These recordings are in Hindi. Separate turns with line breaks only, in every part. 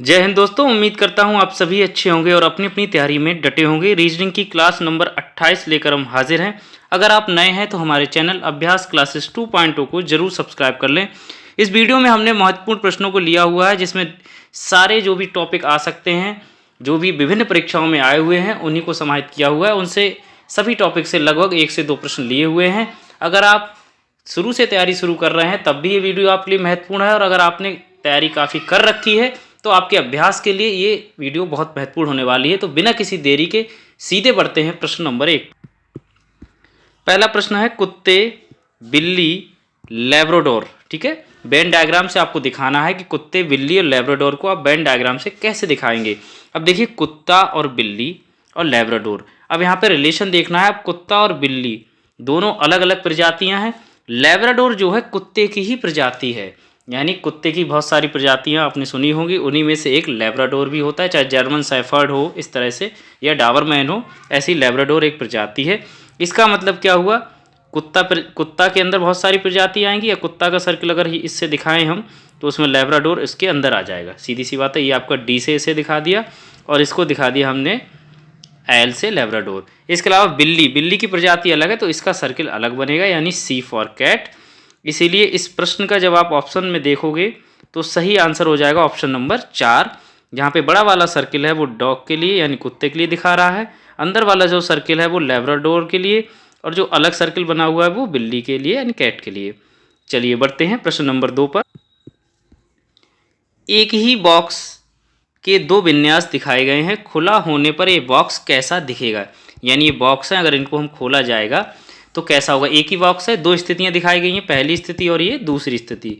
जय हिंद दोस्तों, उम्मीद करता हूँ आप सभी अच्छे होंगे और अपनी अपनी तैयारी में डटे होंगे। रीजनिंग की क्लास नंबर 28 लेकर हम हाजिर हैं। अगर आप नए हैं तो हमारे चैनल अभ्यास क्लासेस 2.0 को जरूर सब्सक्राइब कर लें। इस वीडियो में हमने महत्वपूर्ण प्रश्नों को लिया हुआ है, जिसमें सारे जो भी टॉपिक आ सकते हैं, जो भी विभिन्न परीक्षाओं में आए हुए हैं, उन्हीं को समाहित किया हुआ है। उनसे सभी टॉपिक से लगभग 1 से 2 प्रश्न लिए हुए हैं। अगर आप शुरू से तैयारी शुरू कर रहे हैं तब भी ये वीडियो आपके लिए महत्वपूर्ण है, और अगर आपने तैयारी काफ़ी कर रखी है तो आपके अभ्यास के लिए ये वीडियो बहुत महत्वपूर्ण होने वाली है। तो बिना किसी देरी के सीधे बढ़ते हैं प्रश्न नंबर 1। पहला प्रश्न है कुत्ते, बिल्ली, लैब्राडोर। ठीक है, वेन डायग्राम से आपको दिखाना है कि कुत्ते, बिल्ली और लैब्राडोर को आप वेन डायग्राम से कैसे दिखाएंगे। अब देखिए, कुत्ता और बिल्ली और लैब्राडोर। अब यहाँ पे रिलेशन देखना है। अब कुत्ता और बिल्ली दोनों अलग अलग प्रजातियां हैं। लैब्राडोर जो है कुत्ते की ही प्रजाति है, यानी कुत्ते की बहुत सारी प्रजातियां आपने सुनी होंगी, उन्हीं में से एक लैब्राडोर भी होता है। चाहे जर्मन शेफर्ड हो इस तरह से, या डाबरमैन हो, ऐसी लैब्राडोर एक प्रजाति है। इसका मतलब क्या हुआ, कुत्ता के अंदर बहुत सारी प्रजातियां आएंगी, या कुत्ता का सर्कल अगर इससे दिखाएं हम तो उसमें लैब्राडोर इसके अंदर आ जाएगा। सीधी सी बात है। ये आपका डी से इसे दिखा दिया और इसको दिखा दिया हमने एल से लैब्राडोर। इसके अलावा बिल्ली की प्रजाति अलग है तो इसका सर्किल अलग बनेगा, यानी सी फॉर कैट। इसीलिए इस प्रश्न का जब आप ऑप्शन में देखोगे तो सही आंसर हो जाएगा ऑप्शन नंबर 4। जहाँ पे बड़ा वाला सर्किल है वो डॉग के लिए यानी कुत्ते के लिए दिखा रहा है, अंदर वाला जो सर्किल है वो लैब्राडोर के लिए, और जो अलग सर्किल बना हुआ है वो बिल्ली के लिए यानी कैट के लिए। चलिए बढ़ते हैं प्रश्न नंबर 2 पर। एक ही बॉक्स के 2 विन्यास दिखाए गए हैं। खुला होने पर ये बॉक्स कैसा दिखेगा, यानी ये बॉक्स है, अगर इनको हम खोला जाएगा तो कैसा होगा। एक ही बॉक्स है, 2 स्थितियां दिखाई गई हैं, पहली स्थिति और ये दूसरी स्थिति।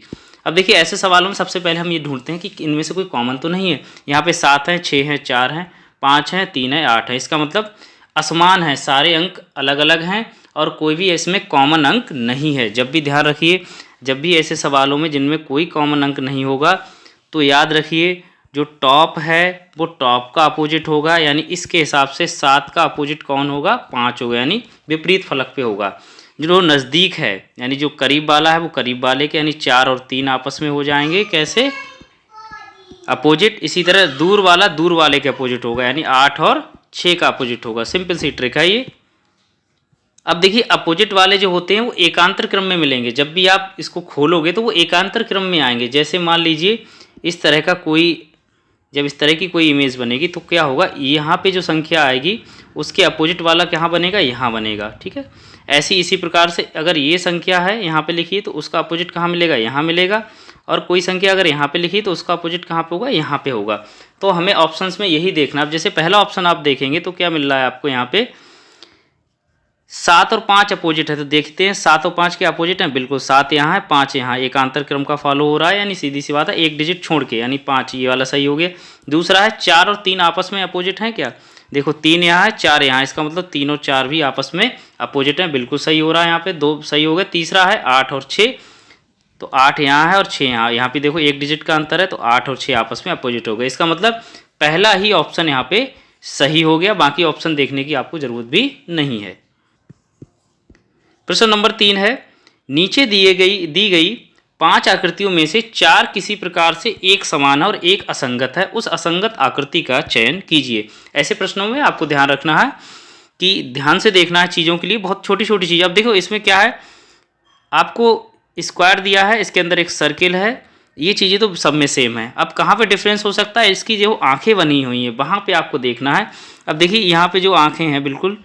अब देखिए, ऐसे सवालों में सबसे पहले हम ये ढूंढते हैं कि इनमें से कोई कॉमन तो नहीं है। यहाँ पे 7 हैं, 6 हैं, 4 हैं, 5 हैं, 3 है, 8 है। इसका मतलब असमान है, सारे अंक अलग अलग हैं और कोई भी इसमें कॉमन अंक नहीं है। जब भी ध्यान रखिए, जब भी ऐसे सवालों में जिनमें कोई कॉमन अंक नहीं होगा तो याद रखिए जो टॉप है वो टॉप का अपोजिट होगा, यानी इसके हिसाब से 7 का अपोजिट कौन होगा, 5 होगा, यानी विपरीत फलक पे होगा। जो नज़दीक है यानी जो करीब वाला है वो करीब वाले के, यानी 4 और 3 आपस में हो जाएंगे कैसे, अपोजिट। इसी तरह दूर वाला दूर वाले के अपोजिट होगा, यानी 8 और 6 का अपोजिट होगा। सिंपल सी ट्रिक है ये। अब देखिए, अपोजिट वाले जो होते हैं वो एकांतर क्रम में मिलेंगे। जब भी आप इसको खोलोगे तो वो एकांतर क्रम में आएंगे। जैसे मान लीजिए इस तरह का कोई, जब इस तरह की कोई इमेज बनेगी तो क्या होगा, यहाँ पे जो संख्या आएगी उसके अपोजिट वाला कहाँ बनेगा, यहाँ बनेगा। ठीक है, ऐसी इसी प्रकार से अगर ये संख्या है यहाँ पे लिखी तो उसका अपोजिट कहाँ मिलेगा, यहाँ मिलेगा। और कोई संख्या अगर यहाँ पे लिखी तो उसका अपोजिट कहाँ पे होगा, यहाँ पे होगा। तो हमें ऑप्शंस में यही देखना। अब जैसे पहला ऑप्शन आप देखेंगे तो क्या मिल रहा है आपको, यहाँ पे 7 और 5 अपोजिट है। तो देखते हैं 7 और 5 के अपोजिट हैं, बिल्कुल 7 यहाँ है, 5 यहाँ, एकांतर क्रम का फॉलो हो रहा है, यानी सीधी सी बात है, एक डिजिट छोड़ के, यानी 5, ये वाला सही हो गया। दूसरा है 4 और 3 आपस में अपोजिट हैं क्या, देखो 3 यहाँ है, 4 यहाँ, इसका मतलब 3 और 4 भी आपस में अपोजिट हैं, बिल्कुल सही हो रहा है। यहाँ पे 2 सही हो गए। तीसरा है 8 और 6, तो 8 यहाँ है और 6 यहाँ, यहाँ पे देखो एक डिजिट का अंतर है, तो 8 और 6 आपस में अपोजिट हो गए। इसका मतलब पहला ही ऑप्शन यहाँ पे सही हो गया, बाकी ऑप्शन देखने की आपको जरूरत भी नहीं है। प्रश्न नंबर 3 है, नीचे दी गई 5 आकृतियों में से 4 किसी प्रकार से एक समान है और एक असंगत है। उस असंगत आकृति का चयन कीजिए। ऐसे प्रश्नों में आपको ध्यान रखना है कि ध्यान से देखना है चीज़ों के लिए, बहुत छोटी छोटी चीज़। अब देखो इसमें क्या है, आपको स्क्वायर दिया है, इसके अंदर एक सर्किल है, ये चीज़ें तो सब में सेम है। अब कहाँ पे डिफरेंस हो सकता है, इसकी जो आंखें बनी हुई हैं वहाँ पे आपको देखना है। अब देखिए यहाँ पे जो आंखें हैं बिल्कुल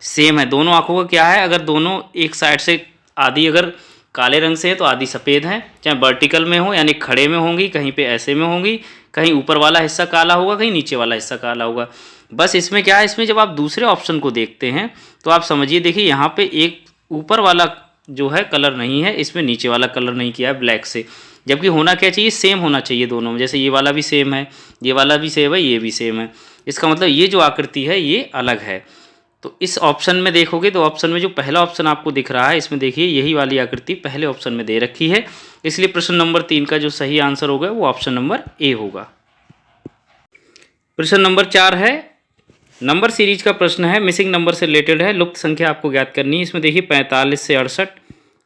सेम है। दोनों आंखों का क्या है, अगर दोनों एक साइड से आधी अगर काले रंग से है तो आधी सफ़ेद है, चाहे वर्टिकल में हो यानी खड़े में होंगी, कहीं पे ऐसे में होंगी, कहीं ऊपर वाला हिस्सा काला होगा, कहीं नीचे वाला हिस्सा काला होगा। बस इसमें क्या है, इसमें जब आप दूसरे ऑप्शन को देखते हैं तो आप समझिए, देखिए यहाँ पे एक ऊपर वाला जो है कलर नहीं है, इसमें नीचे वाला कलर नहीं किया है ब्लैक से, जबकि होना क्या चाहिए, सेम होना चाहिए दोनों में। जैसे ये वाला भी सेम है, ये वाला भी सेम है, ये भी सेम है। इसका मतलब ये जो आकृति है ये अलग है। तो इस ऑप्शन में देखोगे तो ऑप्शन में जो पहला ऑप्शन आपको दिख रहा है, इसमें देखिए यही वाली आकृति पहले ऑप्शन में दे रखी है, इसलिए प्रश्न नंबर 3 का जो सही आंसर होगा वो ऑप्शन नंबर ए होगा। प्रश्न नंबर 4 है, नंबर सीरीज का प्रश्न है, मिसिंग नंबर से रिलेटेड है, लुप्त संख्या आपको ज्ञात करनी है। इसमें देखिए 45 से 68,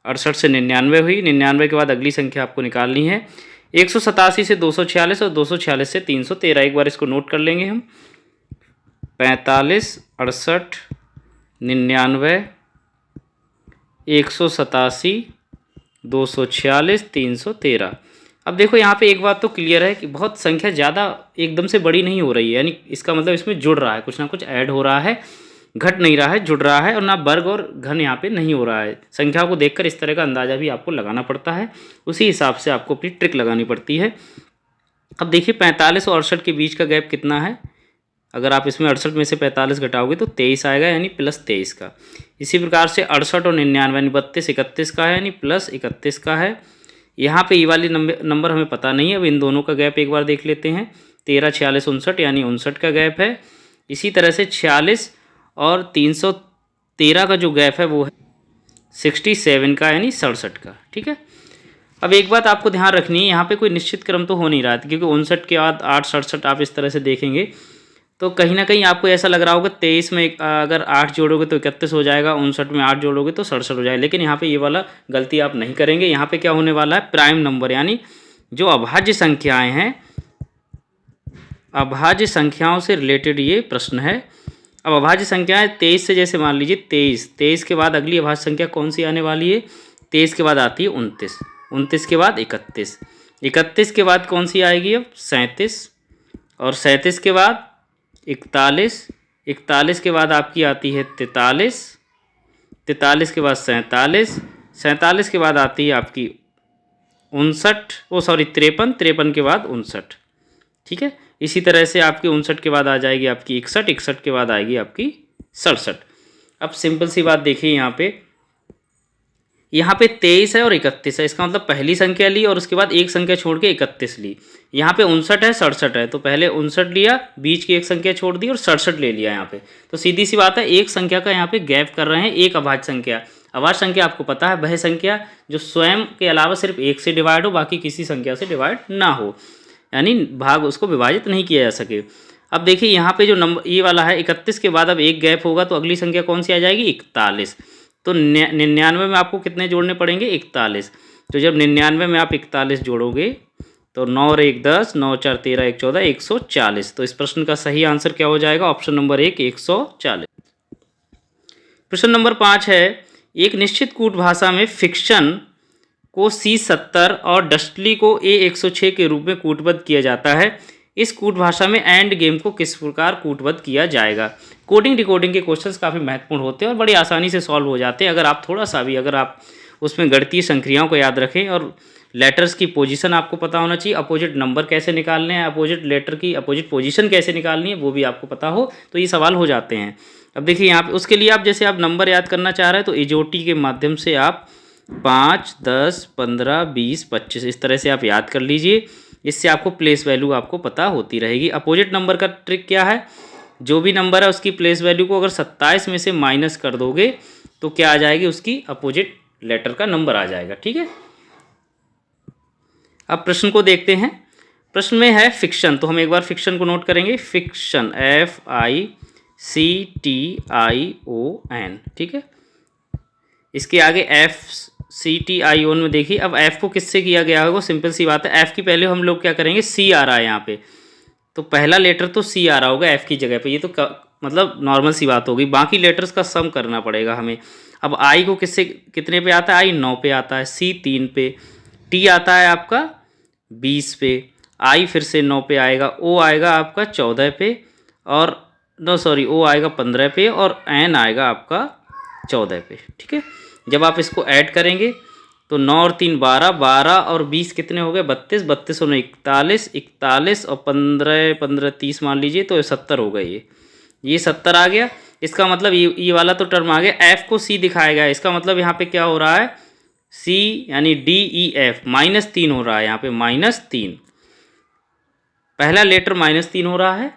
68 से 99 हुई, 99 के बाद अगली संख्या आपको निकालनी है। 187 से 246 और 246 से 313, एक बार इसको नोट कर लेंगे हम। 45, 68, 99, 187, 246, 313। अब देखो यहाँ पे एक बात तो क्लियर है कि बहुत संख्या ज़्यादा एकदम से बड़ी नहीं हो रही है, यानी इसका मतलब इसमें जुड़ रहा है, कुछ ना कुछ ऐड हो रहा है, घट नहीं रहा है, जुड़ रहा है, और ना वर्ग और घन यहाँ पे नहीं हो रहा है। संख्याओं को देखकर इस तरह का अंदाज़ा भी आपको लगाना पड़ता है, उसी हिसाब से आपको अपनी ट्रिक लगानी पड़ती है। अब देखिए 45 और 68 के बीच का गैप कितना है। अगर आप इसमें 68 में से 45 घटाओगे तो 23 आएगा, यानी +23 का। इसी प्रकार से 68 और 99 यानी 32, 31 का है, यानी +31 का है। यहाँ पे ये वाली नंबर हमें पता नहीं है, अब इन दोनों का गैप एक बार देख लेते हैं। 13, 46, 59 यानी 59 का गैप है। इसी तरह से 46 और 313 का जो गैप है वो है 67 का, यानी 67 का। ठीक है, अब एक बात आपको ध्यान रखनी है, यहाँ पे कोई निश्चित क्रम तो हो नहीं रहा था, क्योंकि 59 के बाद 8, 67 आप इस तरह से देखेंगे तो कहीं ना कहीं आपको ऐसा लग रहा होगा 23 में अगर 8 जोड़ोगे तो 31 हो जाएगा, 59 में 8 जोड़ोगे तो 67 हो जाएगा। लेकिन यहाँ पे ये वाला गलती आप नहीं करेंगे। यहाँ पे क्या होने वाला है, प्राइम नंबर यानी जो अभाज्य संख्याएं हैं, अभाज्य संख्याओं से रिलेटेड ये प्रश्न है। अब अभाज्य संख्याएं 23 से, जैसे मान लीजिए 23 के बाद अगली अभाज्य संख्या कौन सी आने वाली है, 23 के बाद आती है 29, 29 के बाद 31, 31 के बाद कौन सी आएगी अब 37, और 37 के बाद 41, 41 के बाद आपकी आती है 43, 43 के बाद 47, 47 के बाद आती है आपकी 53, 53 के बाद 59। ठीक है, इसी तरह से आपकी 59 के बाद आ जाएगी आपकी 61, 61 के बाद आएगी आपकी 67। अब सिंपल सी बात देखिए, यहाँ पे 23 है और 31 है, इसका मतलब पहली संख्या ली और उसके बाद एक संख्या छोड़ के 31 ली। यहाँ पे 59 है, 67 है, तो पहले 59 लिया, बीच की एक संख्या छोड़ दी और 67 ले लिया यहाँ पे। तो सीधी सी बात है, एक संख्या का यहाँ पे गैप कर रहे हैं, एक अभाज्य संख्या। अभाज्य संख्या आपको पता है वह संख्या जो स्वयं के अलावा सिर्फ एक से डिवाइड हो, बाकी किसी संख्या से डिवाइड ना हो, यानी भाग उसको विभाजित नहीं किया जा सके। अब देखिए यहाँ पे जो नंबर ये वाला है 31 के बाद अब एक गैप होगा, तो अगली संख्या कौन सी आ जाएगी 41। तो 99 में आपको कितने जोड़ने पड़ेंगे 41। तो जब 99 में आप 41 जोड़ोगे तो 9 और 1 10, 9 4 13, 1 14, 140। तो इस प्रश्न का सही आंसर क्या हो जाएगा, ऑप्शन नंबर 1 140। प्रश्न नंबर 5 है, एक निश्चित कूट भाषा में फिक्शन को C70 और डस्टली को A106 के रूप में कूटबद्ध किया जाता है। इस कूट भाषा में एंड गेम को किस प्रकार कूटबद्ध किया जाएगा। कोडिंग डिकोडिंग के क्वेश्चंस काफ़ी महत्वपूर्ण होते हैं और बड़ी आसानी से सॉल्व हो जाते हैं, अगर आप थोड़ा सा भी अगर आप उसमें गणितीय संक्रियाओं को याद रखें और लेटर्स की पोजीशन आपको पता होना चाहिए, अपोजिट नंबर कैसे निकालने हैं, अपोजिट लेटर की अपोजिट पोजीशन कैसे निकालनी है वो भी आपको पता हो, तो ये सवाल हो जाते हैं। अब देखिए यहाँ पे उसके लिए आप जैसे आप नंबर याद करना चाह रहे हैं तो इजोटी के माध्यम से आप 5, 10, 15, 20, 25 इस तरह से आप याद कर लीजिए, इससे आपको प्लेस वैल्यू आपको पता होती रहेगी। अपोजिट नंबर का ट्रिक क्या है, जो भी नंबर है उसकी प्लेस वैल्यू को अगर 27 में से माइनस कर दोगे तो क्या आ जाएगी, उसकी अपोजिट लेटर का नंबर आ जाएगा। ठीक है, अब प्रश्न को देखते हैं। प्रश्न में है फिक्शन, तो हम एक बार फिक्शन को नोट करेंगे। फिक्शन FICTION, ठीक है, इसके आगे FCTION में देखिए, अब F को किससे किया गया होगा, सिंपल सी बात है, F की पहले हम लोग क्या करेंगे, C आ रहा है यहाँ पे, तो पहला लेटर तो C आ रहा होगा F की जगह पे, ये तो मतलब नॉर्मल सी बात होगी, बाकी लेटर्स का सम करना पड़ेगा हमें। अब I को किससे कितने पे आता है, I 9 पे आता है, C 3 पे, T आता है आपका 20 पे, I फिर से 9 पे आएगा, O आएगा आपका 14 पे, और O आएगा 15 पे, और N आएगा आपका 14 पे। ठीक है, जब आप इसको ऐड करेंगे तो 9 और 3 12, 12 और 20 कितने हो गए 32, 32 और 41, 41 और 15, 15 30 मान लीजिए, तो 70 हो गए, ये 70 आ गया। इसका मतलब ये वाला तो टर्म आ गया, F को C दिखाया गया, इसका मतलब यहाँ पे क्या हो रहा है, C यानी DEF -3 हो रहा है, यहाँ पे -3, पहला लेटर -3 हो रहा है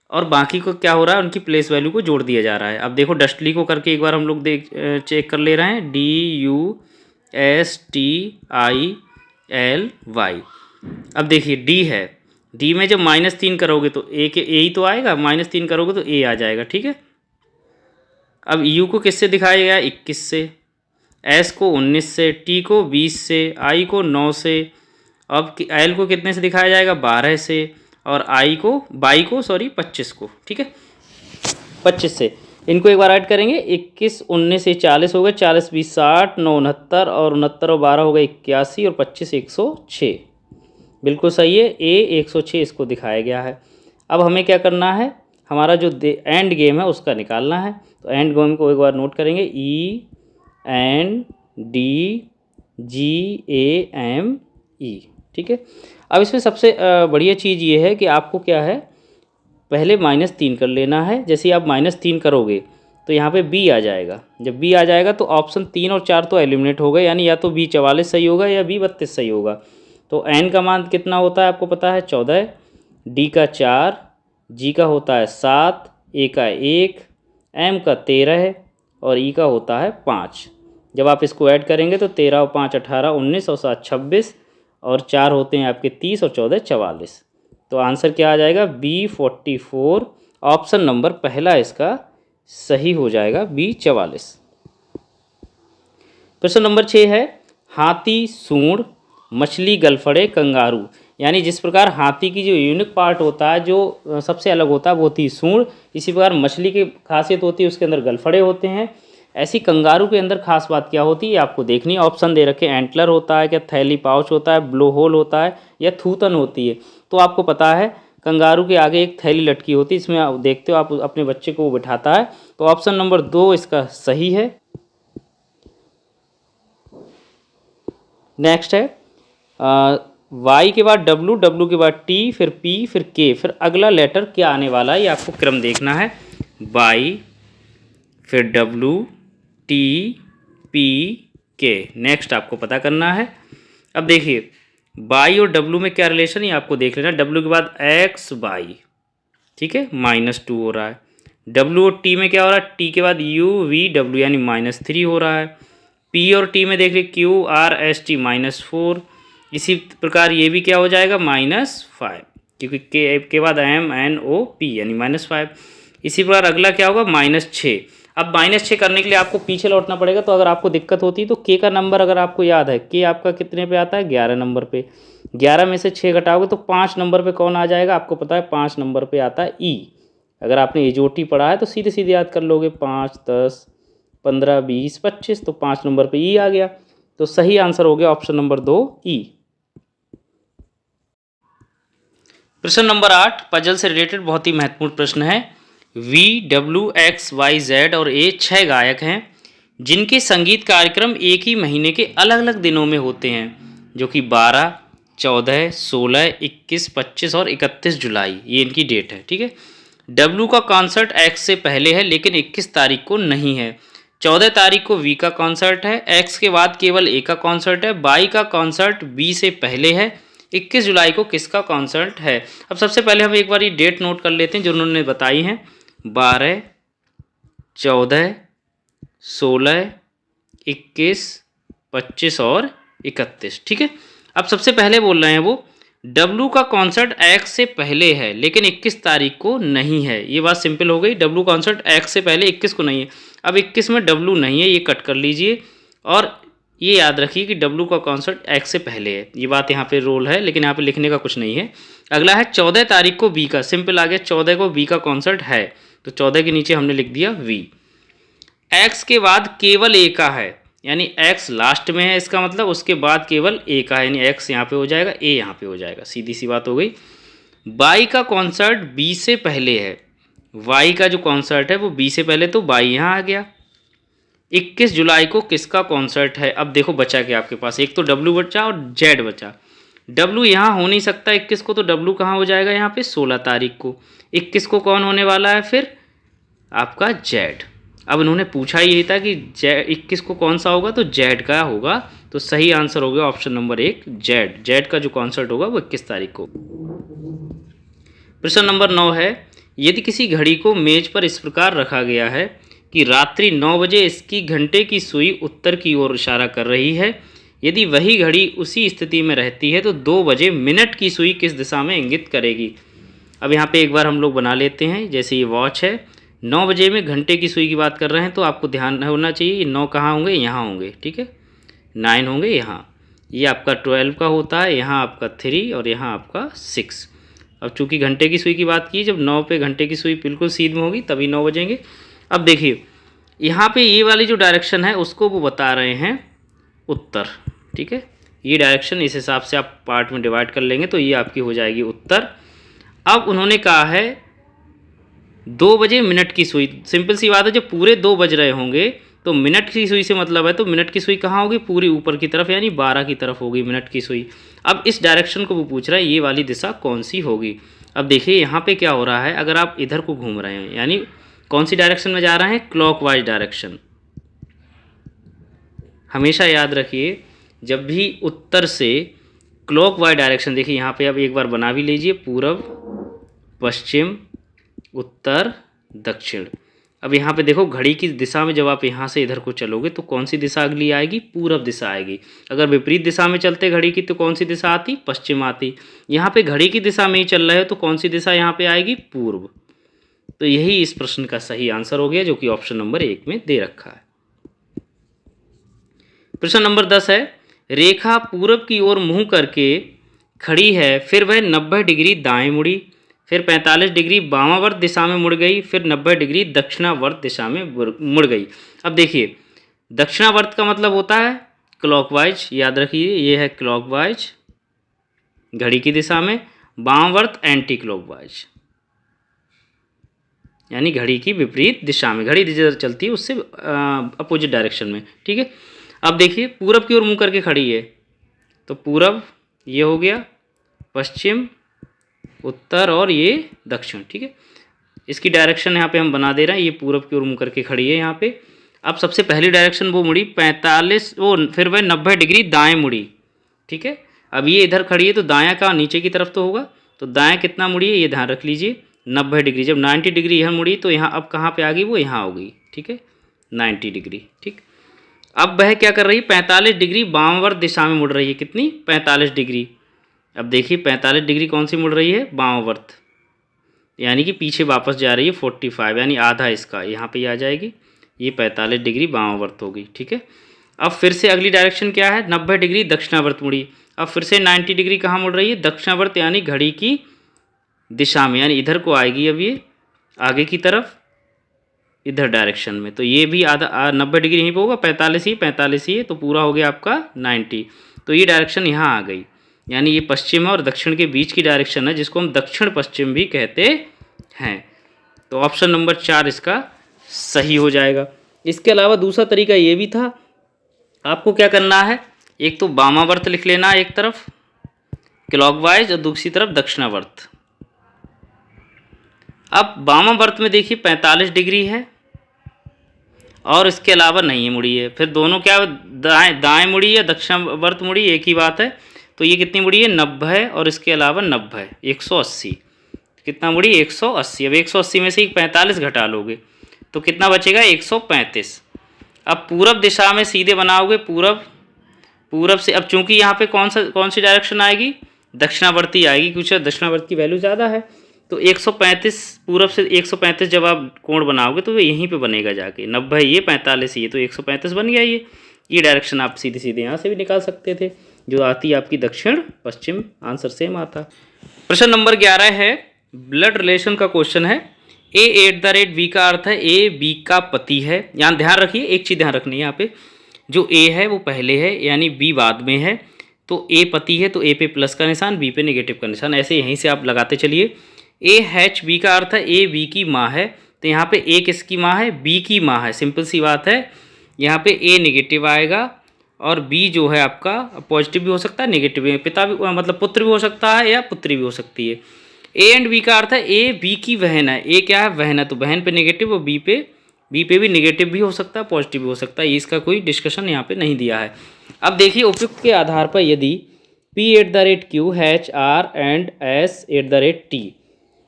और बाकी को क्या हो रहा है, उनकी प्लेस वैल्यू को जोड़ दिया जा रहा है। अब देखो डस्टली को करके एक बार हम लोग चेक कर ले रहे हैं, DUSTILY। अब देखिए D है, D में जब -3 करोगे तो A ही तो आएगा, -3 करोगे तो A आ जाएगा। ठीक है, अब U को किससे दिखाया गया, 21 से, S को 19 से, T को 20 से, I को 9 से, अब एल को कितने से दिखाया जाएगा, 12 से, और बाई को 25 को, ठीक है, 25 से। इनको एक बार ऐड करेंगे, 21 19 से 40 हो गए, 40 20 60, 9 69, और 69 और 12 हो गए 81, और 25 106। बिल्कुल सही है, ए 106 इसको दिखाया गया है। अब हमें क्या करना है, हमारा जो एंड गेम है उसका निकालना है। तो एंड गेम को एक बार नोट करेंगे, ENDGAME, ठीक है। अब इसमें सबसे बढ़िया चीज़ ये है कि आपको क्या है, पहले -3 कर लेना है। जैसे ही आप -3 करोगे तो यहाँ पे B आ जाएगा। जब B आ जाएगा तो ऑप्शन 3 और 4 तो एलिमिनेट हो गए, यानी या तो B 44 सही होगा या B 32 सही होगा। तो N का मान कितना होता है आपको पता है, 14, D का 4, G का होता है 7, A का 1, M का 13 और E का होता है 5। जब आप इसको ऐड करेंगे तो 13 और 5 18, 19 और 7 26, और 4 होते हैं आपके 30 और 14 44। तो आंसर क्या आ जाएगा, B44। ऑप्शन नंबर पहला इसका सही हो जाएगा, B44। प्रश्न नंबर 6 है, हाथी, सूंड, मछली, गलफड़े, कंगारू। यानी जिस प्रकार हाथी की जो यूनिक पार्ट होता है, जो सबसे अलग होता है, वो होती है सूंड। इसी प्रकार मछली की खासियत होती है, उसके अंदर गलफड़े होते हैं। ऐसी कंगारू के अंदर खास बात क्या होती है आपको देखनी है। ऑप्शन दे रखे, एंटलर होता है क्या, थैली पाउच होता है, ब्लो होल होता है, या थूतन होती है। तो आपको पता है कंगारू के आगे एक थैली लटकी होती है, इसमें आप देखते हो, आप अपने बच्चे को वो बिठाता है। तो ऑप्शन नंबर 2 इसका सही है। नेक्स्ट है, वाई के बाद डब्लू, डब्लू के बाद टी, फिर पी, फिर के, फिर अगला लेटर क्या आने वाला है ये आपको क्रम देखना है। वाई, फिर डब्लू, टी, पी, के। नेक्स्ट आपको पता करना है। अब देखिए वाई और डब्लू में क्या रिलेशन है आपको देख लेना। डब्लू के बाद एक्स वाई, ठीक है, -2 हो रहा है। डब्लू और टी में क्या हो रहा है, टी के बाद यू वी डब्लू यानी -3 हो रहा है। पी और टी में देख रहे क्यू आर एस टी -4। इसी प्रकार ये भी क्या हो जाएगा, -5, क्योंकि के बाद एम एन ओ पी यानी -5। इसी प्रकार अगला क्या होगा, -6। अब -6 करने के लिए आपको पीछे लौटना पड़ेगा। तो अगर आपको दिक्कत होती है तो के का नंबर अगर आपको याद है, के आपका कितने पे आता है, 11 नंबर पे। 11 में से 6 घटाओगे तो 5 नंबर पे कौन आ जाएगा, आपको पता है 5 नंबर पे आता है ई। अगर आपने एजोटी पढ़ा है तो सीधे सीधे याद कर लोगे, 5 10 15 20 25, तो 5 नंबर पे ई आ गया। तो सही आंसर हो गया ऑप्शन नंबर 2 ई। प्रश्न नंबर 8 पजल से रिलेटेड बहुत ही महत्वपूर्ण प्रश्न है। V W X Y Z और ए 6 गायक हैं जिनके संगीत कार्यक्रम एक ही महीने के अलग अलग दिनों में होते हैं, जो कि 12 14 16 21 25 और 31 जुलाई ये इनकी डेट है, ठीक है। डब्ल्यू का कॉन्सर्ट एक्स से पहले है लेकिन 21 तारीख को नहीं है। 14 तारीख को वी का कॉन्सर्ट है, एक्स के बाद केवल ए का कॉन्सर्ट है। वाई का कॉन्सर्ट बी से पहले है। 21 जुलाई को किसका कॉन्सर्ट है। अब सबसे पहले हम एक बार ये डेट नोट कर लेते हैं जो उन्होंने बताई हैं, 12 14 16 21 25 और 31, ठीक है। अब सबसे पहले बोल रहे हैं वो डब्लू का कॉन्सर्ट एक्स से पहले है लेकिन 21 तारीख को नहीं है। ये बात सिंपल हो गई, डब्लू कॉन्सर्ट एक्स से पहले 21 को नहीं है। अब 21 में डब्लू नहीं है, ये कट कर लीजिए और ये याद रखिए कि डब्लू का कॉन्सर्ट एक्स से पहले है। ये बात यहाँ पे रोल है लेकिन यहाँ पे लिखने का कुछ नहीं है। अगला है 14 तारीख को बी का, सिंपल आ गया, 14 को बी का कॉन्सर्ट है तो 14 के नीचे हमने लिख दिया वी। एक्स के बाद केवल ए का है यानी एक्स लास्ट में है, इसका मतलब उसके बाद केवल ए का है, यानी एक्स यहाँ पे हो जाएगा, ए यहाँ पे हो जाएगा, सीधी सी बात हो गई। वाई का कॉन्सर्ट बी से पहले है, वाई का जो कॉन्सर्ट है वो बी से पहले, तो वाई यहाँ आ गया। 21 जुलाई को किसका कॉन्सर्ट है। अब देखो बचा क्या आपके पास, एक तो डब्लू बचा और जेड बचा। डब्लू यहाँ हो नहीं सकता 21 को, तो डब्लू कहाँ हो जाएगा यहाँ पे 16 तारीख को। 21 को कौन होने वाला है फिर आपका जेड। अब इन्होंने पूछा यही था कि 21 को कौन सा होगा, तो जेड का होगा। तो सही आंसर हो गया ऑप्शन नंबर 1 जेड। जेड का जो कॉन्सर्ट होगा वो 21 तारीख को। प्रश्न नंबर 9 है, यदि किसी घड़ी को मेज पर इस प्रकार रखा गया है कि रात्रि 9 बजे इसकी घंटे की सुई उत्तर की ओर इशारा कर रही है, यदि वही घड़ी उसी स्थिति में रहती है तो 2 बजे मिनट की सुई किस दिशा में इंगित करेगी। अब यहाँ पे एक बार हम लोग बना लेते हैं। जैसे ये वॉच है, 9 बजे में घंटे की सुई की बात कर रहे हैं तो आपको ध्यान होना चाहिए 9 कहाँ होंगे, यहाँ होंगे, ठीक है, 9 होंगे यहाँ। ये आपका 12 का होता है, यहाँ आपका 3 और यहाँ आपका 6। अब चूंकि घंटे की सुई की बात की, जब 9 पे घंटे की सुई बिल्कुल सीध में होगी तभी 9 बजेंगे। अब देखिए यहाँ पे ये वाली जो डायरेक्शन है उसको वो बता रहे हैं उत्तर, ठीक है। ये डायरेक्शन इस हिसाब से आप पार्ट में डिवाइड कर लेंगे तो ये आपकी हो जाएगी उत्तर। अब उन्होंने कहा है 2 बजे मिनट की सुई, सिंपल सी बात है, जब पूरे 2 बज रहे होंगे तो मिनट की सुई से मतलब है, तो मिनट की सुई कहाँ होगी, पूरी ऊपर की तरफ यानी 12 की तरफ होगी मिनट की सुई। अब इस डायरेक्शन को वो पूछ रहा है ये वाली दिशा कौन सी होगी। अब देखिए यहाँ पे क्या हो रहा है, अगर आप इधर को घूम रहे हैं यानी कौन सी डायरेक्शन में जा रहे हैं, क्लॉकवाइज डायरेक्शन। हमेशा याद रखिए जब भी उत्तर से क्लॉकवाइज डायरेक्शन, देखिए यहाँ पे अब एक बार बना भी लीजिए, पूर्व पश्चिम उत्तर दक्षिण। अब यहाँ पे देखो घड़ी की दिशा में जब आप यहाँ से इधर को चलोगे तो कौन सी दिशा अगली आएगी, पूरब दिशा आएगी। अगर विपरीत दिशा में चलते घड़ी की तो कौन सी दिशा आती, पश्चिम आती। यहाँ पे घड़ी की दिशा में ही चल रहे हो तो कौन सी दिशा यहाँ पे आएगी, पूर्व। तो यही इस प्रश्न का सही आंसर हो गया जो कि ऑप्शन नंबर 1 में दे रखा है। प्रश्न नंबर 10 है, रेखा पूरब की ओर मुंह करके खड़ी है, फिर वह 90 डिग्री दाएं मुड़ी, फिर 45 डिग्री वामावर्त दिशा में मुड़ गई, फिर 90 डिग्री दक्षिणावर्त दिशा में मुड़ गई। अब देखिए दक्षिणावर्त का मतलब होता है क्लॉकवाइज, याद रखिए ये है क्लॉकवाइज घड़ी की दिशा में, वामावर्त एंटी क्लॉकवाइज यानी घड़ी की विपरीत दिशा में, घड़ी जिधर चलती है उससे अपोजिट डायरेक्शन में, ठीक है। अब देखिए पूरब की ओर मुंह करके खड़ी है तो पूरब ये हो गया, पश्चिम उत्तर और ये दक्षिण, ठीक है। इसकी डायरेक्शन यहाँ पे हम बना दे रहे हैं, ये पूरब की ओर मुंह करके खड़ी है यहाँ पे। अब सबसे पहली डायरेक्शन वो मुड़ी 45, वो फिर वह 90 डिग्री दाएं मुड़ी, ठीक है। अब ये इधर खड़ी है तो दायां का नीचे की तरफ तो होगा, तो दाएं कितना मुड़ी है ये ध्यान रख लीजिए 90 डिग्री। जब 90 डिग्री यहाँ मुड़ी तो यहाँ अब कहाँ पे आ गई, वो यहाँ होगी, ठीक है 90 डिग्री, ठीक। अब वह क्या कर रही है, 45 डिग्री वामावर्त दिशा में मुड़ रही है, कितनी 45 डिग्री। अब देखिए 45 डिग्री कौन सी मुड़ रही है, वामावर्त, यानी कि पीछे वापस जा रही है 45 यानी आधा इसका यहाँ पे आ जाएगी, ये 45 डिग्री वामावर्त होगी, ठीक है। अब फिर से अगली डायरेक्शन क्या है, 90 डिग्री दक्षिणावर्त मुड़ी। अब फिर से 90 डिग्री कहाँ मुड़ रही है, दक्षिणावर्त यानी घड़ी की दिशा में, यानी इधर को आएगी अब ये आगे की तरफ इधर डायरेक्शन में। तो ये भी आधा 90 डिग्री यहीं पर होगा, 45 ही है तो पूरा हो गया आपका 90। तो ये डायरेक्शन यहाँ आ गई, यानी ये पश्चिम और दक्षिण के बीच की डायरेक्शन है जिसको हम दक्षिण पश्चिम भी कहते हैं। तो ऑप्शन नंबर 4 इसका सही हो जाएगा। इसके अलावा दूसरा तरीका ये भी था, आपको क्या करना है, एक तो वामावर्त लिख लेना एक तरफ क्लॉकवाइज और दूसरी तरफ दक्षिणावर्त। अब वामावर्त में देखिए 45 डिग्री है और इसके अलावा नहीं है मुड़ी है, फिर दोनों क्या दाएं मुड़ी या दक्षिणावर्त मुड़ी एक ही बात है। तो ये कितनी मुड़ी है, 90 और इसके अलावा 90 180, कितना मुड़ी 180। अब 180 में से 45 घटा लोगे तो कितना बचेगा 135। अब पूरब दिशा में सीधे बनाओगे, पूरब से, अब चूंकि यहाँ पे कौन सी डायरेक्शन आएगी, दक्षिणावर्ती आएगी, क्योंकि दक्षिणावर्त की वैल्यू ज़्यादा है। तो 135 पूरब से 135 जब आप कोण बनाओगे तो वो यहीं पे बनेगा जाके, 90 ये 45 ये तो 135 बन गया। ये डायरेक्शन आप सीधे सीधे यहाँ से भी निकाल सकते थे जो आती है आपकी दक्षिण पश्चिम, आंसर सेम आता। प्रश्न नंबर 11 है, ब्लड रिलेशन का क्वेश्चन है। A@B का अर्थ है ए बी का पति है। यहाँ ध्यान रखिए एक चीज़ ध्यान रखनी है, यहाँ पे जो ए है वो पहले है यानी बी बाद में है, तो ए पति है तो ए पे प्लस का निशान, बी पे नेगेटिव का निशान, ऐसे यहीं से आप लगाते चलिए। A/B का अर्थ है ए बी की माँ है, तो यहाँ पे ए किसकी माँ है, बी की माँ है, सिंपल सी बात है। यहाँ पे ए नेगेटिव आएगा और बी जो है आपका पॉजिटिव भी हो सकता है नेगेटिव भी, पिता भी मतलब पुत्र भी हो सकता है या पुत्री भी हो सकती है। A&B का अर्थ है ए बी की बहन है, ए क्या है बहन है तो बहन पे नेगेटिव और बी पे भी नेगेटिव भी हो सकता है पॉजिटिव भी हो सकता है, इसका कोई डिस्कशन यहाँ पे नहीं दिया है। अब देखिए उपयुक्त के आधार पर यदि P@Q HR एंड S@T,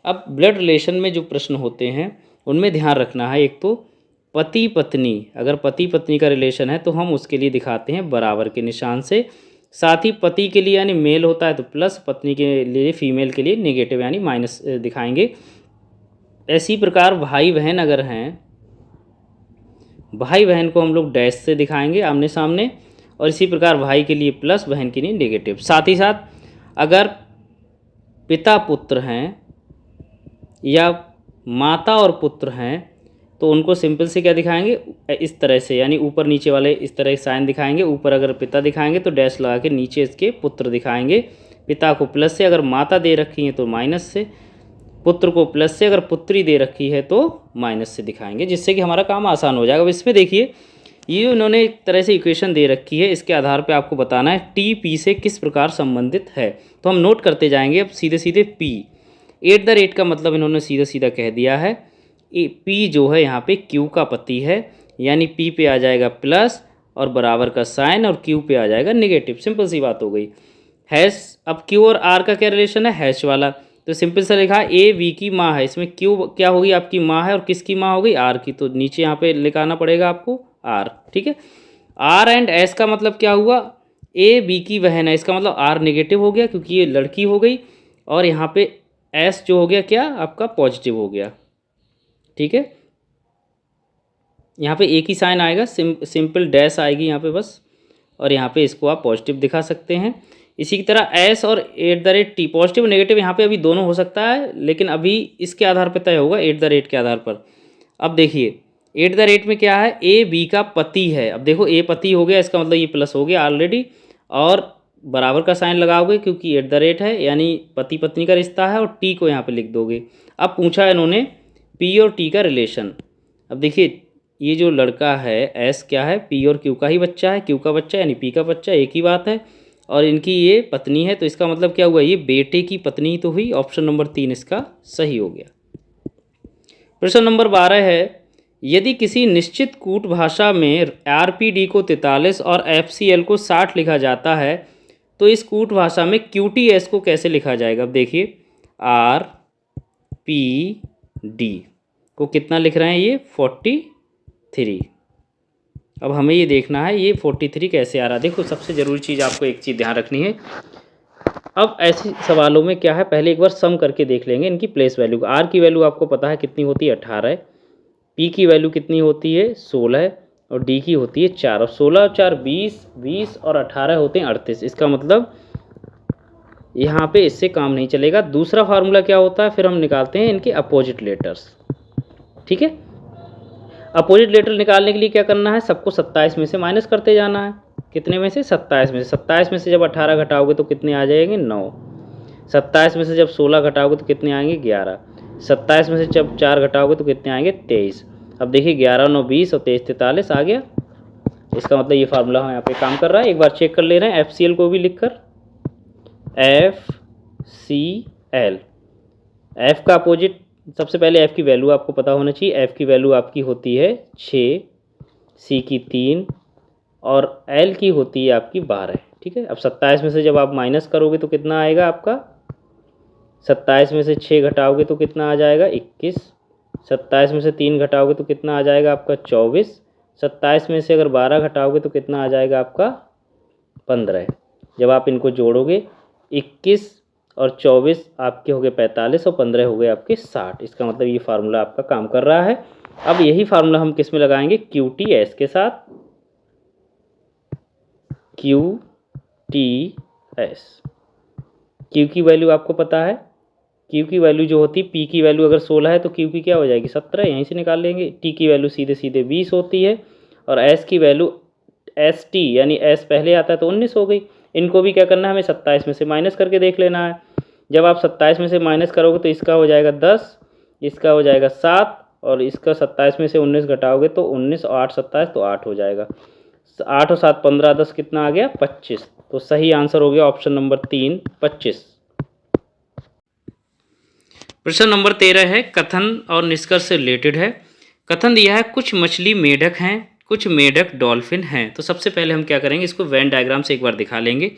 अब ब्लड रिलेशन में जो प्रश्न होते हैं उनमें ध्यान रखना है, एक तो पति पत्नी, अगर पति पत्नी का रिलेशन है तो हम उसके लिए दिखाते हैं बराबर के निशान से, साथ ही पति के लिए यानी मेल होता है तो प्लस, पत्नी के लिए फीमेल के लिए नेगेटिव यानी माइनस दिखाएंगे। इसी प्रकार भाई बहन अगर हैं, भाई बहन को हम लोग डैश से दिखाएंगे आमने सामने, और इसी प्रकार भाई के लिए प्लस, बहन के लिए नेगेटिव। साथ ही साथ अगर पिता पुत्र हैं या माता और पुत्र हैं तो उनको सिंपल से क्या दिखाएंगे, इस तरह से, यानी ऊपर नीचे वाले इस तरह साइन दिखाएंगे। ऊपर अगर पिता दिखाएंगे तो डैश लगा के नीचे इसके पुत्र दिखाएंगे। पिता को प्लस से, अगर माता दे रखी है तो माइनस से, पुत्र को प्लस से, अगर पुत्री दे रखी है तो माइनस से दिखाएंगे, जिससे कि हमारा काम आसान हो जाएगा। अब इसमें देखिए ये उन्होंने एक तरह से इक्वेशन दे रखी है, इसके आधार पे आपको बताना है टी पी से किस प्रकार संबंधित है। तो हम नोट करते जाएंगे। अब सीधे सीधे पी, एट द रेट का मतलब इन्होंने सीधा सीधा कह दिया है। पी जो है यहाँ पे क्यू का पति है, यानी पी पे आ जाएगा प्लस और बराबर का साइन, और क्यू पे आ जाएगा नेगेटिव। सिंपल सी बात हो गई। हैश, अब क्यू और आर का क्या रिलेशन है, हैश वाला। तो सिंपल सा लिखा ए वी की माँ है, इसमें क्यू क्या होगी, आपकी माँ है, और किसकी माँ हो गई, आर की। तो नीचे यहाँ पे लिखाना पड़ेगा आपको आर, ठीक है। आर एंड एस का मतलब क्या हुआ, ए बी की बहन है, इसका मतलब आर नेगेटिव हो गया क्योंकि ये लड़की हो गई, और यहाँ पे एस जो हो गया क्या आपका पॉजिटिव हो गया, ठीक है। यहाँ पे एक ही साइन आएगा, सिंपल डैश आएगी यहाँ पे बस, और यहाँ पे इसको आप पॉजिटिव दिखा सकते हैं। इसी की तरह एस और at the rate T, positive negative यहाँ पे अभी दोनों हो सकता है, लेकिन अभी इसके आधार पर तय होगा, एट द रेट के आधार पर। अब देखिए एट द रेट में क्या है, ए बी का पति है। अब देखो ए पति हो गया, इसका मतलब ये प्लस हो गया ऑलरेडी, और बराबर का साइन लगाओगे क्योंकि एट द रेट है, यानी पति पत्नी का रिश्ता है, और टी को यहाँ पे लिख दोगे। अब पूछा है इन्होंने पी और टी का रिलेशन। अब देखिए ये जो लड़का है एस क्या है, पी और क्यू का ही बच्चा है, क्यू का बच्चा यानी पी का बच्चा, एक ही बात है। और इनकी ये पत्नी है, तो इसका मतलब क्या हुआ, ये बेटे की पत्नी तो हुई। ऑप्शन नंबर 3 इसका सही हो गया। प्रश्न नंबर 12 है, यदि किसी निश्चित कूट भाषा में आरपीडी को 43 और एफसीएल को 60 लिखा जाता है तो इस कूट भाषा में क्यूटीएस को कैसे लिखा जाएगा। अब देखिए आर पी डी को कितना लिख रहे हैं, ये 43। अब हमें ये देखना है ये 43 कैसे आ रहा है। देखो सबसे ज़रूरी चीज़ आपको एक चीज़ ध्यान रखनी है। अब ऐसे सवालों में क्या है, पहले एक बार सम करके देख लेंगे इनकी प्लेस वैल्यू। आर की वैल्यू आपको पता है कितनी होती है, 18 है। पी की वैल्यू कितनी होती है, 16 है, और डी की होती है 4। और 16 और 4 20, 20 और 18 होते हैं 38। इसका मतलब यहाँ पे इससे काम नहीं चलेगा। दूसरा फार्मूला क्या होता है, फिर हम निकालते हैं इनके अपोजिट लेटर्स, ठीक है। अपोजिट लेटर निकालने के लिए क्या करना है, सबको 27 में से माइनस करते जाना है। कितने में से, 27 में से। 27 में से जब 18 घटाओगे तो कितने आ जाएंगे, 9। 27 में से जब 16 घटाओगे तो कितने आएंगे, 11। 27 में से जब 4 घटाओगे तो कितने आएंगे, 23। अब देखिए 11 9 20 और 23 43 आ गया। इसका मतलब ये फार्मूला यहाँ पे काम कर रहा है। एक बार चेक कर ले रहे हैं एफसीएल को भी लिखकर, FCL। एफ का अपोजिट, सबसे पहले एफ की वैल्यू आपको पता होना चाहिए। एफ की वैल्यू आपकी होती है 6, सी की 3 और एल की होती है आपकी 12, ठीक है। अब 27 में से जब आप माइनस करोगे तो कितना आएगा आपका, 27 में से 6 घटाओगे तो कितना आ जाएगा, 21। 27 में से 3 घटाओगे तो कितना आ जाएगा आपका, 24। 27 में से अगर 12 घटाओगे तो कितना आ जाएगा आपका, 15। जब आप इनको जोड़ोगे 21 और 24 आपके हो गए 45 और 15 हो गए आपके 60। इसका मतलब ये फार्मूला आपका काम कर रहा है। अब यही फार्मूला हम किस में लगाएंगे, QTS के साथ। QTS, Q की वैल्यू आपको पता है, Q की वैल्यू जो होती है, P की वैल्यू अगर 16 है तो Q की क्या हो जाएगी, 17, यहीं से निकाल लेंगे। T की वैल्यू सीधे सीधे 20 होती है, और S की वैल्यू ST यानी S पहले आता है तो 19 हो गई। इनको भी क्या करना है, हमें 27 में से माइनस करके देख लेना है। जब आप 27 में से माइनस करोगे तो इसका हो जाएगा 10, इसका हो जाएगा 7, और इसका 27 में से 19 घटाओगे तो 19 और 8 27 तो 8 हो जाएगा। 8 और 7 15, 10 कितना आ गया, 25। तो सही आंसर हो गया ऑप्शन नंबर 3, 25। प्रश्न नंबर 13 है, कथन और निष्कर्ष से रिलेटेड है। कथन दिया है कुछ मछली मेढक हैं, कुछ मेढक डॉल्फिन हैं। तो सबसे पहले हम क्या करेंगे, इसको वेन डायग्राम से एक बार दिखा लेंगे।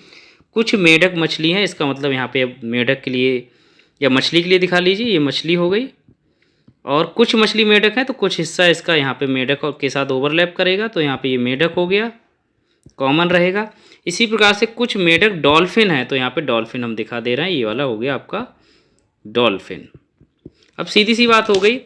कुछ मेढक मछली हैं, इसका मतलब यहाँ पे मेढक के लिए या मछली के लिए दिखा लीजिए, ये मछली हो गई। और कुछ मछली मेढक हैं तो कुछ हिस्सा इसका यहाँ पे मेढक के साथ ओवरलैप करेगा, तो यहाँ पे ये मेढक हो गया, कॉमन रहेगा। इसी प्रकार से कुछ मेढक डॉल्फिन है, तो यहाँ पे डॉल्फिन हम दिखा दे रहे हैं, ये वाला हो गया आपका डॉल्फिन। अब सीधी सी बात हो गई,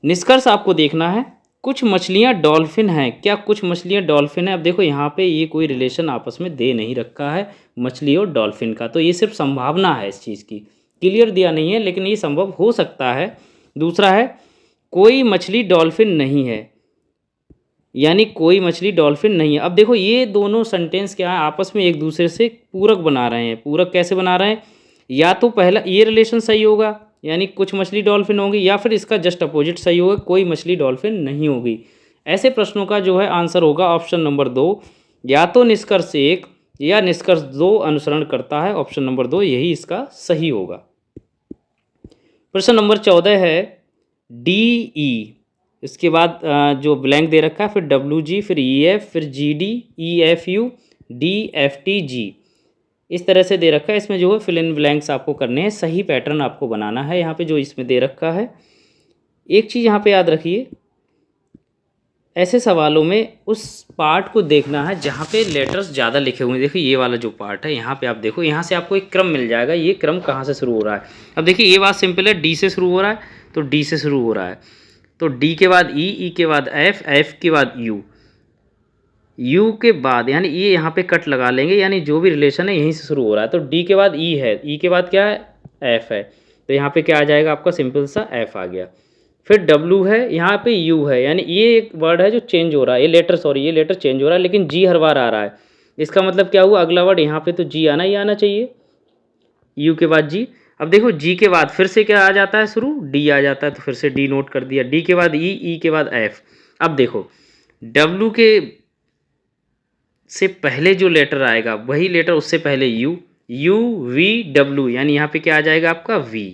निष्कर्ष आपको देखना है कुछ मछलियाँ डॉल्फिन हैं, क्या कुछ मछलियाँ डॉल्फिन हैं? अब देखो यहाँ पे ये कोई रिलेशन आपस में दे नहीं रखा है मछली और डॉल्फिन का, तो ये सिर्फ संभावना है इस चीज़ की, क्लियर दिया नहीं है लेकिन ये संभव हो सकता है। दूसरा है कोई मछली डॉल्फिन नहीं है, यानी कोई मछली डॉल्फिन नहीं है। अब देखो ये दोनों सेंटेंस क्या है, आपस में एक दूसरे से पूरक बना रहे हैं। पूरक कैसे बना रहे हैं? या तो पहला ये रिलेशन सही होगा, यानी कुछ मछली डॉल्फिन होगी, या फिर इसका जस्ट अपोजिट सही होगा, कोई मछली डॉल्फिन नहीं होगी। ऐसे प्रश्नों का जो है आंसर होगा ऑप्शन नंबर 2, या तो निष्कर्ष 1 या निष्कर्ष 2 अनुसरण करता है। ऑप्शन नंबर 2 यही इसका सही होगा। प्रश्न नंबर 14 है डी ई, इसके बाद जो ब्लैंक दे रखा है, फिर डब्ल्यू जी, फिर ई एफ, फिर G D, E F you, D F T G, इस तरह से दे रखा है। इसमें जो है फिल इन ब्लैंक्स आपको करने हैं, सही पैटर्न आपको बनाना है यहाँ पे जो इसमें दे रखा है। एक चीज़ यहाँ पे याद रखिए, ऐसे सवालों में उस पार्ट को देखना है जहाँ पे लेटर्स ज़्यादा लिखे हुए हैं। देखिए ये वाला जो पार्ट है यहाँ पे आप देखो, यहाँ से आपको एक क्रम मिल जाएगा, ये क्रम कहाँ से शुरू हो रहा है। अब देखिए ये बात सिंपल है, डी से शुरू हो रहा है तो डी से शुरू हो रहा है, तो डी के बाद ई, ई के बाद एफ, एफ के बाद यू, यू के बाद यानी ये यहाँ पे कट लगा लेंगे, यानी जो भी रिलेशन है यहीं से शुरू हो रहा है। तो डी के बाद ई है, ई के बाद क्या है? एफ है, तो यहाँ पे क्या आ जाएगा आपका? सिंपल सा एफ आ गया। फिर डब्ल्यू है, यहाँ पे यू है, यानी ये एक वर्ड है जो चेंज हो रहा है, ये लेटर सॉरी ये लेटर चेंज हो रहा है, लेकिन जी हर बार आ रहा है। इसका मतलब क्या हुआ? अगला वर्ड यहाँ पे तो जी आना ही आना चाहिए, यू के बाद जी। अब देखो जी के बाद फिर से क्या आ जाता है शुरू? डी आ जाता है, तो फिर से डी नोट कर दिया। डी के बाद ई, ई के बाद एफ। अब देखो डब्ल्यू के से पहले जो लेटर आएगा वही लेटर उससे पहले यू, यू वी डब्ल्यू, यानी यहाँ पे क्या आ जाएगा आपका? वी।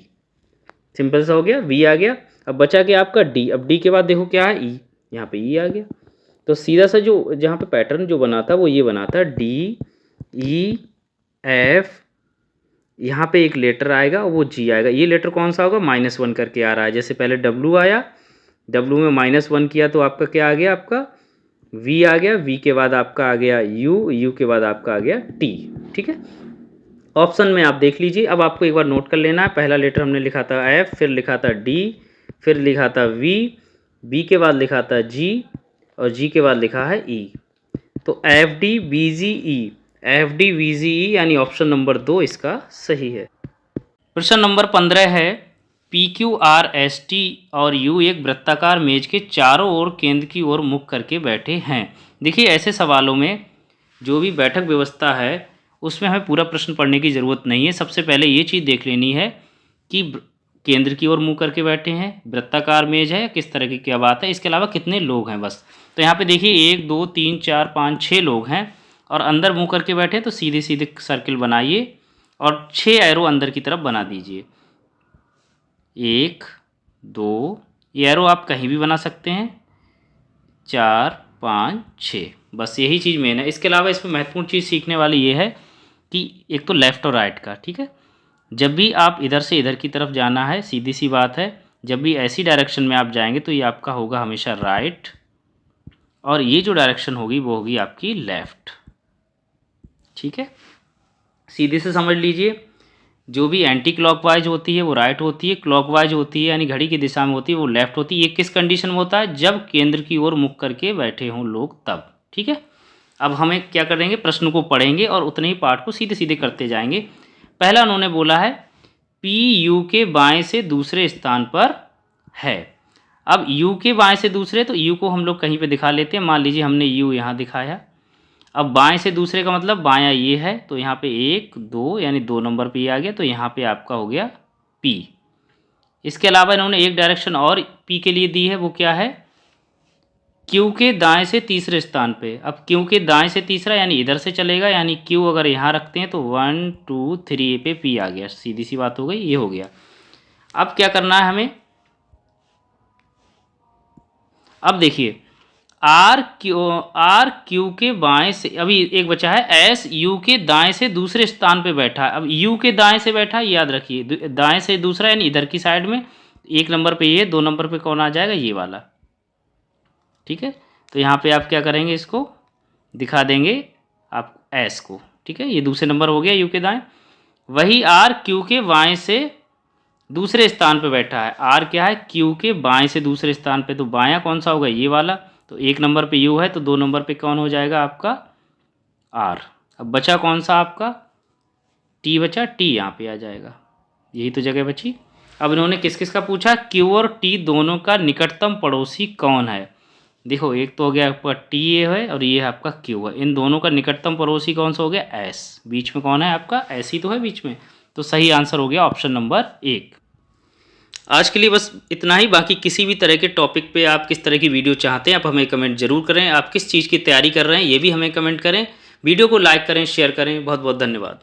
सिंपल सा हो गया, वी आ गया। अब बचा क्या आपका? डी। अब डी के बाद देखो क्या है? ई, यहाँ पे ई आ गया। तो सीधा सा जो जहाँ पे पैटर्न जो बना था वो ये बना था, डी ई एफ, यहाँ पे एक लेटर आएगा वो जी आएगा। ये लेटर कौन सा होगा? -1 करके आ रहा है, जैसे पहले डब्ल्यू आया, डब्ल्यू में -1 किया तो आपका क्या आ गया? आपका वी आ गया, वी के बाद आपका आ गया यू, यू के बाद आपका आ गया टी। ठीक है, ऑप्शन में आप देख लीजिए। अब आपको एक बार नोट कर लेना है, पहला लेटर हमने लिखा था एफ, फिर लिखा था डी, फिर लिखा था वी, बी के बाद लिखा था जी, और जी के बाद लिखा है ई। तो F D B ji E, F D we जी ई, यानी ऑप्शन नंबर 2 इसका सही है। प्रश्न नंबर 15 है P Q R S T और यू एक वृत्ताकार मेज के चारों ओर केंद्र की ओर मुख करके बैठे हैं। देखिए ऐसे सवालों में जो भी बैठक व्यवस्था है उसमें हमें पूरा प्रश्न पढ़ने की ज़रूरत नहीं है। सबसे पहले ये चीज़ देख लेनी है कि केंद्र की ओर मुँह करके बैठे हैं, वृत्ताकार मेज है, किस तरह की क्या बात है, इसके अलावा कितने लोग हैं बस। तो यहाँ पे देखिए 1 2 3 4 5 6 लोग हैं और अंदर मुँह करके बैठे हैं, तो सीधे सीधे सर्किल बनाइए और 6 एरो अंदर की तरफ बना दीजिए। 1 2, ये एरो आप कहीं भी बना सकते हैं, 4 5 6, बस यही चीज़ मेन है। इसके अलावा इसमें महत्वपूर्ण चीज़ सीखने वाली ये है कि एक तो लेफ़्ट और राइट का, ठीक है, जब भी आप इधर से इधर की तरफ जाना है, सीधी सी बात है, जब भी ऐसी डायरेक्शन में आप जाएंगे तो ये आपका होगा हमेशा राइट, और ये जो डायरेक्शन होगी वो होगी आपकी लेफ़्ट। ठीक है, सीधे से समझ लीजिए, जो भी एंटी क्लॉकवाइज होती है वो राइट होती है, क्लॉकवाइज होती है यानी घड़ी की दिशा में होती है वो लेफ़्ट होती है। ये किस कंडीशन में होता है? जब केंद्र की ओर मुख करके बैठे हों लोग, तब। ठीक है, अब हमें क्या करेंगे, प्रश्न को पढ़ेंगे और उतने ही पार्ट को सीधे सीधे करते जाएंगे। पहला उन्होंने बोला है पी यू के बाएं से दूसरे स्थान पर है। अब यू के बाएं से दूसरे, तो यू को हम लोग कहीं पे दिखा लेते हैं, मान लीजिए हमने यू यहाँ दिखाया। अब बाएं से दूसरे का मतलब बायां ये है, तो यहाँ पे 1 2 यानी 2 नंबर पे ये आ गया, तो यहाँ पे आपका हो गया P। इसके अलावा इन्होंने एक डायरेक्शन और P के लिए दी है, वो क्या है? Q के दाएं से तीसरे स्थान पे। अब Q के दाएं से तीसरा यानी इधर से चलेगा, यानी Q अगर यहाँ रखते हैं तो 1 2 3 पे P आ गया, सीधी सी बात हो गई, ये हो गया। अब क्या करना है हमें? अब देखिए आर क्यू के बाएं से, अभी एक बचा है एस यू के दाएं से दूसरे स्थान पे बैठा है। अब यू के दाएं से बैठा है, याद रखिए, दाएं से दूसरा यानी इधर की साइड में, 1 नंबर पे ये, 2 नंबर पे कौन आ जाएगा? ये वाला। ठीक है, तो यहाँ पे आप क्या करेंगे, इसको दिखा देंगे आप एस को। ठीक है, ये दूसरे नंबर हो गया यू के दाएं। वही आर क्यू के बाएं से दूसरे स्थान पे बैठा है। आर क्या है, क्यू के बाएं से दूसरे स्थान पे, तो बायां कौन सा होगा, ये वाला। तो 1 नंबर पे यू है, तो 2 नंबर पे कौन हो जाएगा आपका आर। अब बचा कौन सा आपका टी बचा, टी यहाँ पे आ जाएगा, यही तो जगह बची। अब इन्होंने किस किस का पूछा, क्यू और टी दोनों का निकटतम पड़ोसी कौन है। देखो एक तो हो गया आपका टी ए है और ये है आपका क्यू है, इन दोनों का निकटतम पड़ोसी कौन सा हो गया, एस। बीच में कौन है आपका, एस ही तो है बीच में। तो सही आंसर हो गया ऑप्शन नंबर 1। आज के लिए बस इतना ही। बाकी किसी भी तरह के टॉपिक पे आप किस तरह की वीडियो चाहते हैं आप हमें कमेंट जरूर करें। आप किस चीज़ की तैयारी कर रहे हैं ये भी हमें कमेंट करें। वीडियो को लाइक करें, शेयर करें। बहुत बहुत धन्यवाद।